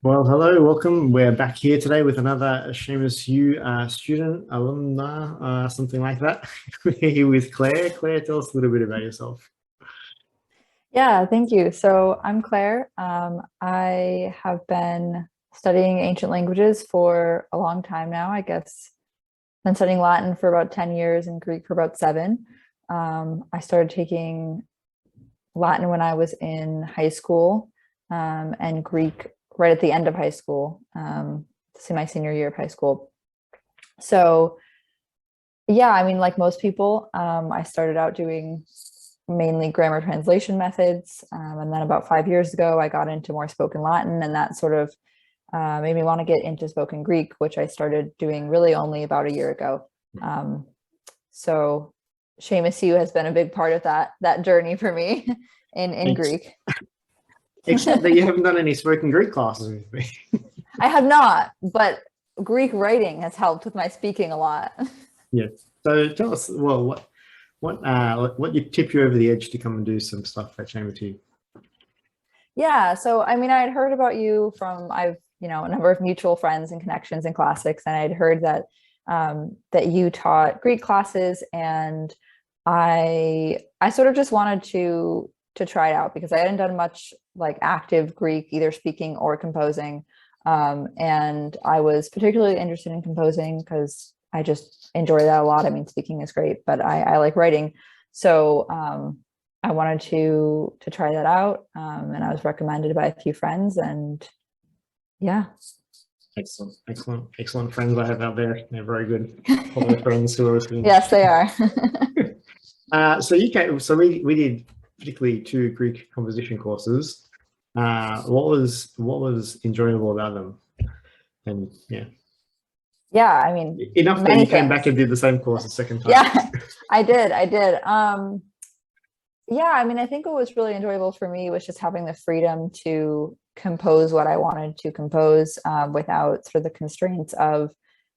Well, hello, welcome. We're back here today with another SeumasU student, alumna, something like that. We're here with Claire. Claire, tell us a little bit about yourself. Yeah, thank you. So I'm Claire. I have been studying ancient languages for a long time now. I guess I've been studying Latin for about 10 years and Greek for about 7. I started taking Latin when I was in high school, and Greek right at the end of high school, my senior year of high school. So yeah, I mean, like most people, I started out doing mainly grammar translation methods. And then about 5 years ago, I got into more spoken Latin, and that sort of made me want to get into spoken Greek, which I started doing really only about a year ago. So SeumasU has been a big part of that journey for me in Greek. Except that you haven't done any spoken Greek classes with me. I have not, but Greek writing has helped with my speaking a lot. Yeah. So tell us, well, what you tip you over the edge to come and do some stuff at SeumasU? Yeah, so I mean, I had heard about you from a number of mutual friends and connections in classics, and I'd heard that that you taught Greek classes, and I sort of just wanted to try it out because I hadn't done much like active Greek, either speaking or composing, and I was particularly interested in composing because I just enjoy that a lot. I mean, speaking is great, but I like writing, so I wanted to try that out, and I was recommended by a few friends, and yeah. Excellent friends I have out there. They're very good. All my friends who are listening. Yes, they are. So we did particularly 2 Greek composition courses. What was enjoyable about them? And Yeah, I mean, enough that you came back and did the same course a second time. Yeah, I did. Yeah, I mean, I think what was really enjoyable for me was just having the freedom to compose what I wanted to compose, without sort of the constraints of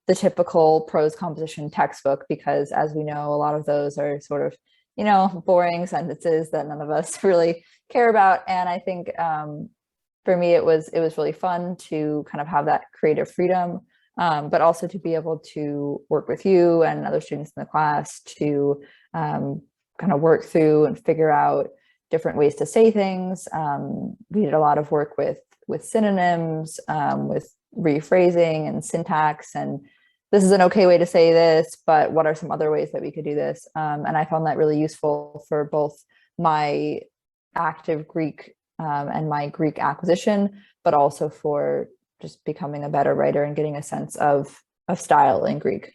the typical prose composition textbook, because as we know, a lot of those are sort of, boring sentences that none of us really care about. And I think for me, it was really fun to kind of have that creative freedom, but also to be able to work with you and other students in the class to kind of work through and figure out different ways to say things. We did a lot of work with synonyms, with rephrasing and syntax, and this is an okay way to say this, but what are some other ways that we could do this? And I found that really useful for both my active Greek and my Greek acquisition, but also for just becoming a better writer and getting a sense of style in Greek.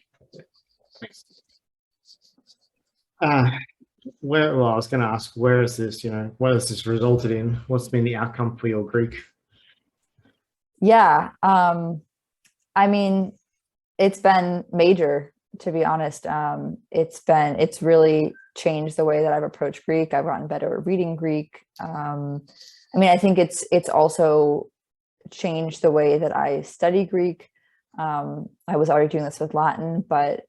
Well, I was going to ask, where is this, what has this resulted in? What's been the outcome for your Greek? Yeah, I mean, it's been major, to be honest. It's really changed the way that I've approached Greek. I've gotten better at reading Greek. I mean, I think it's also changed the way that I study Greek. I was already doing this with Latin, but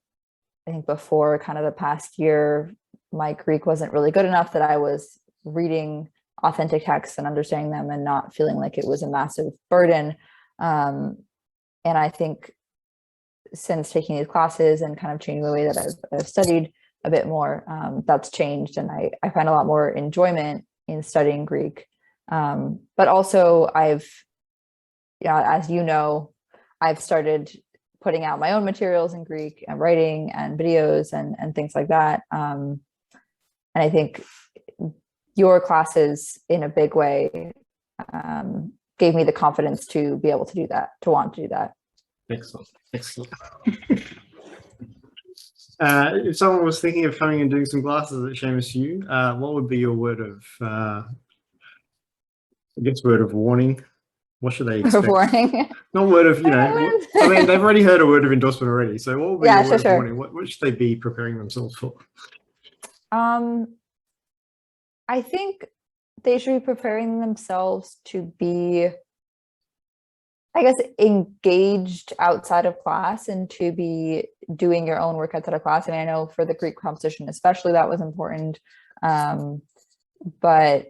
I think before kind of the past year, my Greek wasn't really good enough that I was reading authentic texts and understanding them and not feeling like it was a massive burden. And I think since taking these classes and kind of changing the way that I've studied a bit more, that's changed. And I find a lot more enjoyment in studying Greek. But also as you know, I've started putting out my own materials in Greek and writing and videos and things like that. And I think your classes in a big way gave me the confidence to be able to do that, to want to do that. Excellent. If someone was thinking of coming and doing some classes at SeumasU, what would be your word of warning? What should they expect? Warning. Not word of, I mean, they've already heard a word of endorsement already. So what would be your word of warning? What should they be preparing themselves for? I think they should be preparing themselves to be, I guess, engaged outside of class and to be doing your own work outside of class. I mean, I know for the Greek composition, especially, that was important. But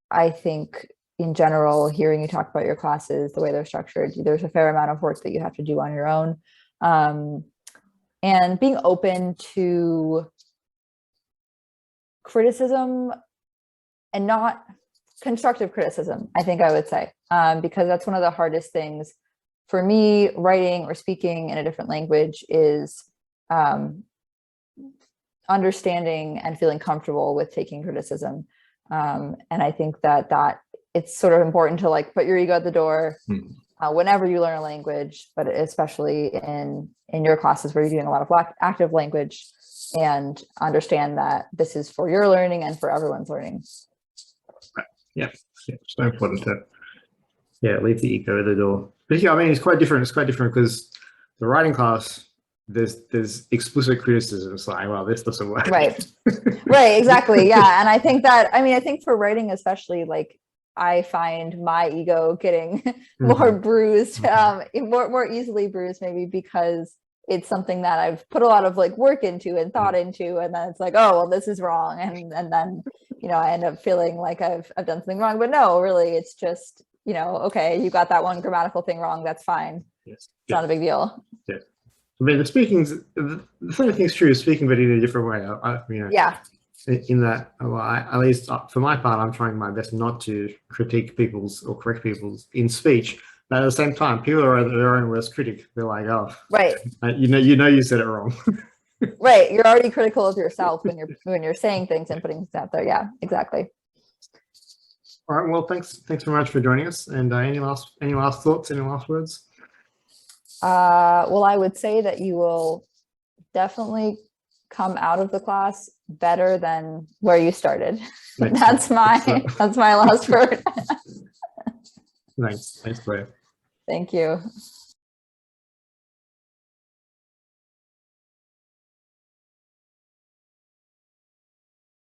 I think, in general, hearing you talk about your classes, the way they're structured, there's a fair amount of work that you have to do on your own. And being open to criticism, and not constructive criticism, I think I would say, because that's one of the hardest things for me, writing or speaking in a different language, is understanding and feeling comfortable with taking criticism. And I think that it's sort of important to like put your ego at the door whenever you learn a language, but especially in your classes where you're doing a lot of active language, and understand that this is for your learning and for everyone's learning. Yeah, it's so important to leave the ego at the door. But yeah, I mean, it's quite different. It's quite different because the writing class, there's explicit criticism. It's like, well, this doesn't work. Right. Right. Exactly. Yeah. And I think I think for writing, especially, like, I find my ego getting more bruised, more easily bruised, maybe because it's something that I've put a lot of like work into and thought into, and then it's like, oh, well, this is wrong. And then, I end up feeling like I've done something wrong, but no, really, it's just, okay, you got that one grammatical thing wrong. That's fine. Yes. It's not a big deal. Yeah. I mean, the same thing's true of speaking, but in a different way. Yeah. In that, well, at least for my part, I'm trying my best not to critique people's or correct people's in speech. But at the same time, people are their own worst critic. They're like, oh, right. You said it wrong. Right. You're already critical of yourself when you're saying things and putting things out there. Yeah, exactly. All right. Well, thanks very much for joining us. And any last thoughts? Any last words? Well, I would say that you will definitely come out of the class better than where you started. That's my last word. Thanks, Claire. Thank you.